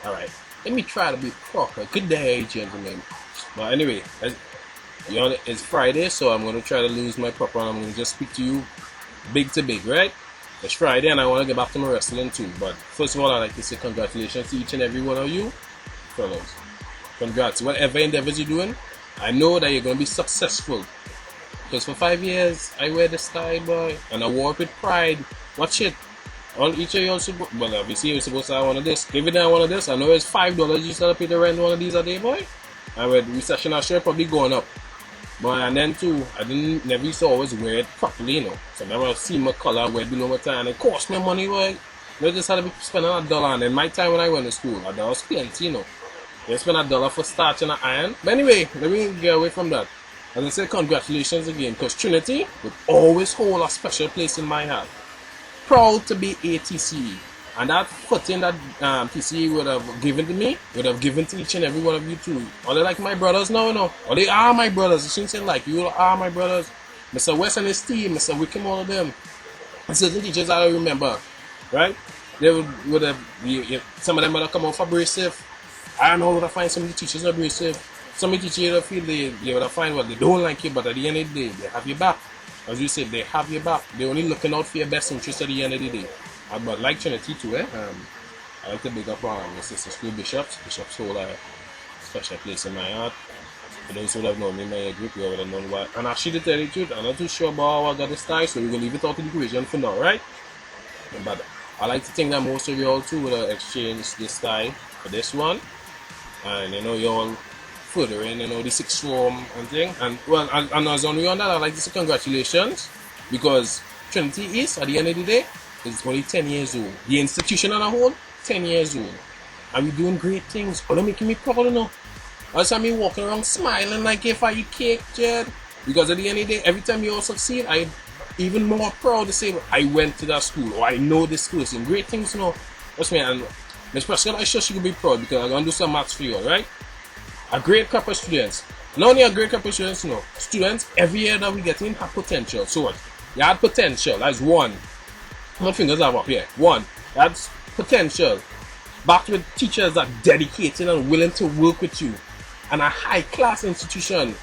Alright, let me try to be proper. Good day, gentlemen. But anyway, it's Friday, so I'm going to try to lose my proper and I'm going to just speak to you big to big, right? It's Friday and I want to get back to my wrestling too. But first of all, I'd like to say congratulations to each and every one of you fellows. Congrats. Whatever endeavors you're doing, I know that you're going to be successful. Because for 5 years, I wear this tie, boy, and I wore it with pride. Watch it. All each of you also, well, obviously you're supposed to have one of this. Give it down one of this. I know it's $5. You still pay the rent one of these a day, boy. And with recession, I'm sure probably going up. But and then too, I never used to always wear it properly, you know. So I never see my color wear below my tie, and it cost me money, boy. I just had to be spending $1. And in my time when I went to school, $1 was plenty, you know. They spend $1 for starch and an iron. But anyway, let me get away from that. As I say, congratulations again, because Trinity would always hold a special place in my heart. Proud to be a TCE. And that footing that TCE would have given to me, would have given to each and every one of you too. Are they like my brothers? No. Or they are my brothers. You shouldn't say like, you are my brothers. Mr. West and his team, Mr. Wickham, all of them. And certain teachers I don't remember, right? They would have, some of them would have come off abrasive. I don't know how to find some of the teachers abrasive. Some of the teachers feel they would have find what they don't like you, but at the end of the day, they have your back. As you said, they have your back. They're only looking out for your best interest at the end of the day. But like Trinity too, I like to big up my sister school bishops. Bishops hold a special place in my heart. For those who have known me in my group, you would have known why. And actually, to tell you the truth, I'm not too sure about how I got this tie, so we're going to leave it out of the equation for now, right? But I like to think that most of you all too would have exchanged this tie for this one. And you know, you all furthering, you know, the sixth form and thing. And well, and as only on that, I'd like to say congratulations, because Trinity East, at the end of the day, is only 10 years old. The institution on a whole, 10 years old. And we're doing great things. Oh, they're making me proud, you know. I saw me walking around smiling like if I eat cake, Jed. Because at the end of the day, every time you all succeed, I'm even more proud to say I went to that school, or I know this school. It's great things, you know. That's me. And Ms. Prescott, I sure she could be proud, because I'm going to do some maths for you, alright? A great couple of students. Not only a great couple of students, you know. Students, every year that we get in have potential. So what? You had potential. That's one. My fingers are up here. One, that's potential. Backed with teachers that are dedicated and willing to work with you. And a high-class institution.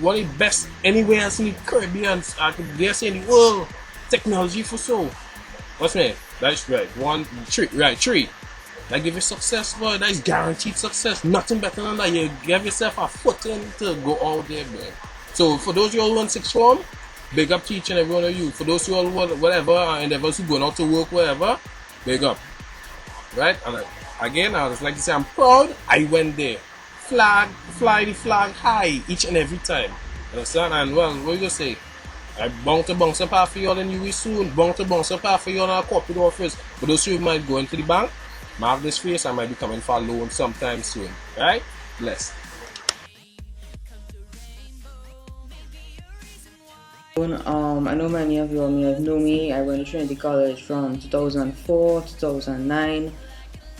One of the best anywhere else in the Caribbean, I could dare say in the world. Technology for so. What's me? That's right. Three. That give you success, boy. That is guaranteed success. Nothing better than that. You give yourself a footing to go out there, boy. So for those of you all who want sixth form, big up to each and every one of you. For those who all whatever endeavors who going out to work, whatever, big up. Right? And again, I was like to say, I'm proud. I went there. Fly the flag high each and every time. Understand? And well, what you say? I bound to bounce up half for y'all in UV soon. Bound to bounce up half for y'all in our corporate office. For those who might go into the bank, mark this face, I might be coming for a loan sometime soon. Right? Bless. I know many of you all may have known me. I went to Trinity College from 2004 to 2009.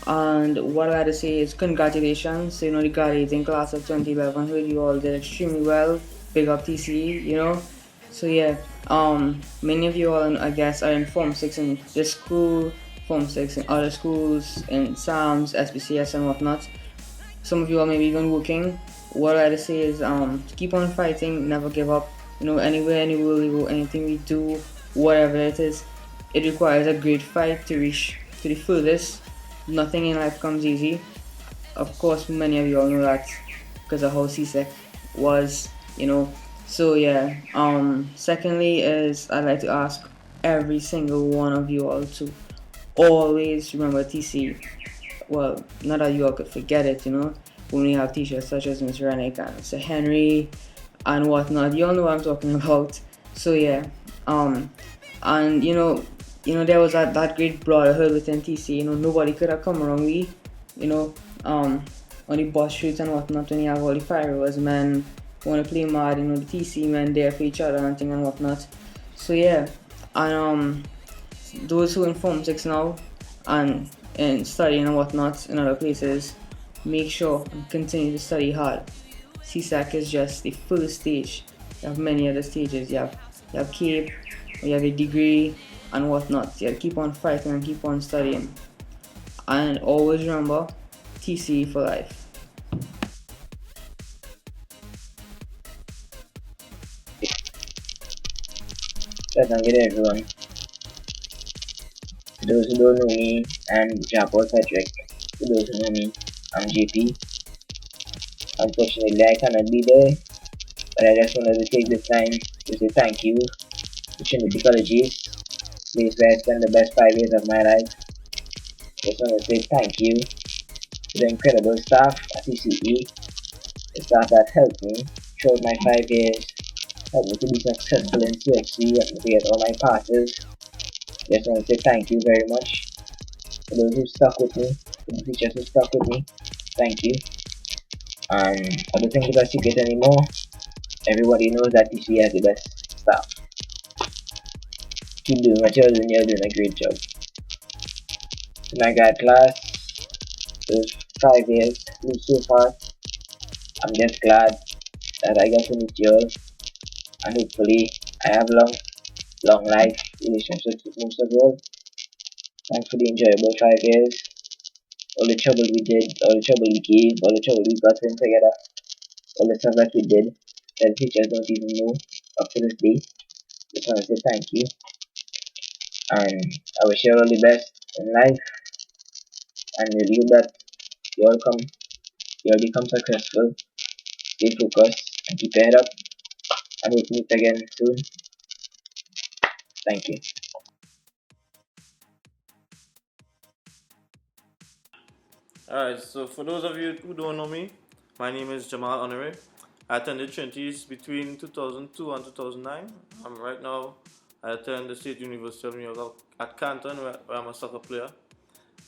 And what I had to say is congratulations. You know, the graduating class of 2011, heard you all did extremely well. Big up TCE, you know. So yeah, many of you all, I guess, are in Form 6 in this school, Form 6 in other schools, in SAMS, SPCS and whatnot. Some of you all may be even working. What I had to say is keep on fighting, never give up. You know, anywhere, anywhere we go, anything we do, whatever it is, it requires a great fight to reach to the furthest. Nothing in life comes easy. Of course, many of you all know that because of how CSEC was, you know. So yeah. Secondly is I'd like to ask every single one of you all to always remember TC. Well, not that you all could forget it, you know. When we have teachers such as Mr. Renick and Mr. Henry and whatnot, you all know what I'm talking about. So yeah, and you know there was that great brotherhood within TC. You know, nobody could have come around we, you know, on the bus streets and whatnot, when you have all the fireworks men who want to play mad, you know, the TC men there for each other and thing and whatnot. So yeah, and those who in Form 6 now and studying and whatnot in other places, make sure and continue to study hard. CSAC is just the first stage. You have many other stages. You have CAPE, you have a degree and whatnot. You have to keep on fighting and keep on studying. And always remember, TCE for life. Good everyone. For those who don't know me, I'm Japor Patrick. For those who know me, I'm JP. Unfortunately, I cannot be there, but I just wanted to take this time to say thank you to Trinity College East, place where I spent the best 5 years of my life. Just want to say thank you to the incredible staff at TCE, the staff that helped me throughout my 5 years, helped me to be successful in CHC, helped me to get all my passes. Just want to say thank you very much for those who stuck with me, for the teachers who stuck with me. Thank you. And I don't think it's a secret anymore. Everybody knows that TCE has the best staff. Keep doing what you're doing a great job. To my grad class, those 5 years flew so fast. I'm just glad that I got to meet you all, and hopefully I have long life relationships with most of you all. Thanks for the enjoyable 5 years. All the trouble we did, all the trouble we gave, all the trouble we got in together, all the stuff that we did that the teachers don't even know up to this day. Just want to say thank you, and I wish you all the best in life, and really hope that you all become successful. Stay focused and keep your head up, and we'll meet again soon. Thank you. Alright, so for those of you who don't know me, my name is Jamal Honore. I attended Trinity's between 2002 and 2009. Right now, I attend the State University of New York at Canton, where I'm a soccer player.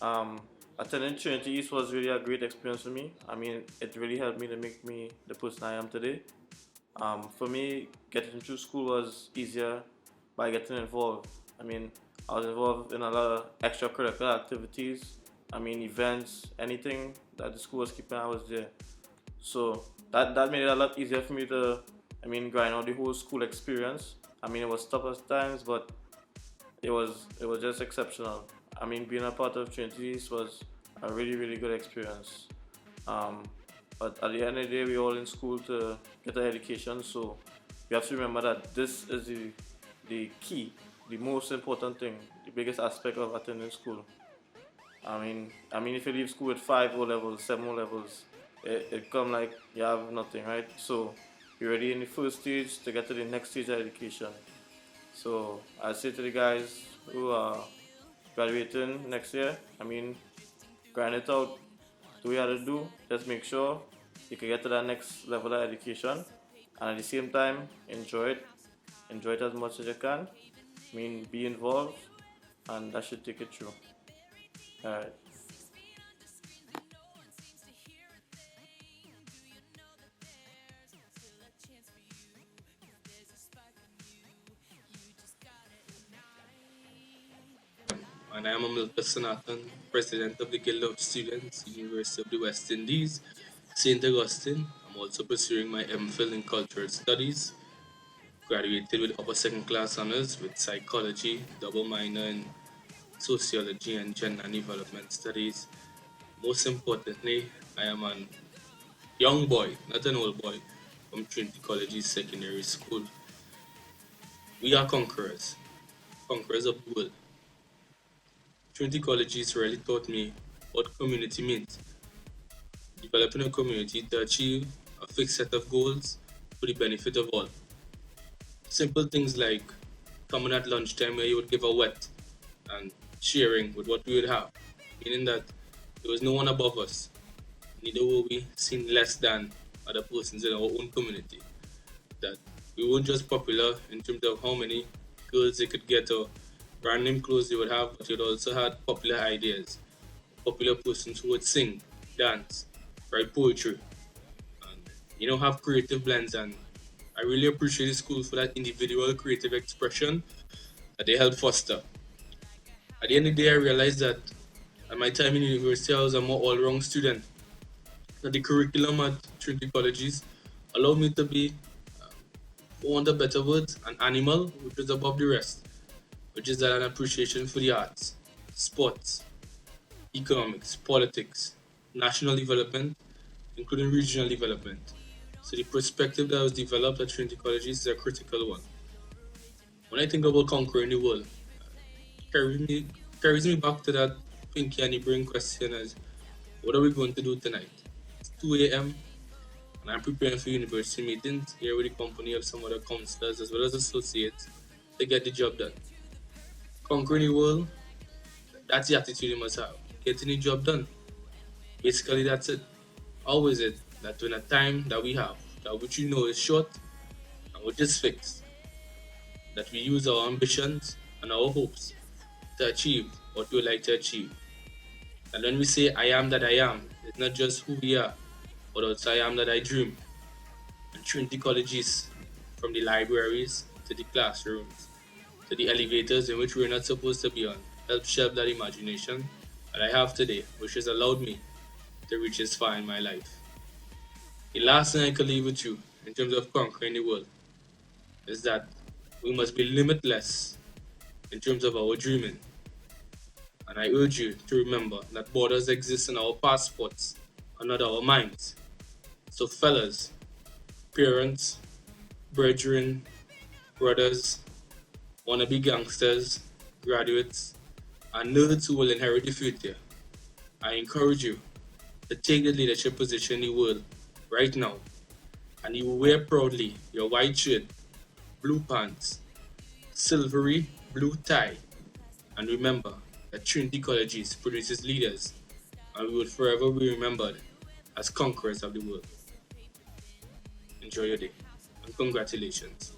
Um, Attending Trinity East was really a great experience for me. I mean, it really helped me to make me the person I am today. For me, getting through school was easier by getting involved. I mean, I was involved in a lot of extracurricular activities. I mean, events, anything that the school was keeping, I was there. So that made it a lot easier for me to, grind out the whole school experience. I mean, it was tough at times, but it was just exceptional. I mean, being a part of Trinity was a really good experience. Um, but at the end of the day, we're all in school to get an education, so you have to remember that this is the key, the most important thing, the biggest aspect of attending school. If you leave school with five O levels, seven O levels, it come like you have nothing, right? So you're already in the first stage to get to the next stage of education. So I say to the guys who are graduating next year, grind it out, do what you have to do, just make sure you can get to that next level of education, and at the same time enjoy it as much as you can. Be involved, and that should take it through. All right. And I am Amilcar Sanatan, President of the Guild of Students, University of the West Indies, St. Augustine. I'm also pursuing my MPhil in Cultural Studies, graduated with upper second class honors with psychology, double minor in sociology and gender and development studies. Most importantly, I am a young boy, not an old boy, from Trinity College East Secondary School. We are conquerors, conquerors of the world. Trinity College East really taught me what community means. Developing a community to achieve a fixed set of goals for the benefit of all. Simple things like coming at lunchtime where you would give a wet and sharing with what we would have, meaning that there was no one above us, neither were we seen less than other persons in our own community. That we weren't just popular in terms of how many girls they could get or brand name clothes they would have, but you also had popular ideas, popular persons who would sing, dance, write poetry, and have creative blends. And I really appreciate the school for that individual creative expression that they helped foster. At the end of the day, I realized that at my time in university, I was a more all-round student. That the curriculum at Trinity Colleges allowed me to be, for want of better words, an animal which was above the rest, which is that an appreciation for the arts, sports, economics, politics, national development, including regional development. So the perspective that was developed at Trinity College East is a critical one. When I think about conquering the world, carries me carries me back to that pinky and the brain question as what are we going to do tonight? It's 2 a.m. and I'm preparing for university meetings here with the company of some other counselors as well as associates to get the job done. Conquering the world, that's the attitude you must have. Getting the job done. Basically, that's it. Always it. That when a time that we have, that which you know is short and which is fixed, that we use our ambitions and our hopes to achieve what we would like to achieve. And when we say I am that I am, it's not just who we are, but it's I am that I dream. And Trinity colleges, from the libraries to the classrooms to the elevators in which we're not supposed to be on, help shape that imagination that I have today, which has allowed me to reach this far in my life. The last thing I could leave with you in terms of conquering the world is that we must be limitless in terms of our dreaming. And I urge you to remember that borders exist in our passports and not our minds. So, fellas, parents, brethren, brothers, wannabe gangsters, graduates, and nerds who will inherit the future, I encourage you to take the leadership position in the world right now, and you will wear proudly your white shirt, blue pants, silvery blue tie, and remember that Trinity College East produces leaders, and we will forever be remembered as conquerors of the world. Enjoy your day, and congratulations.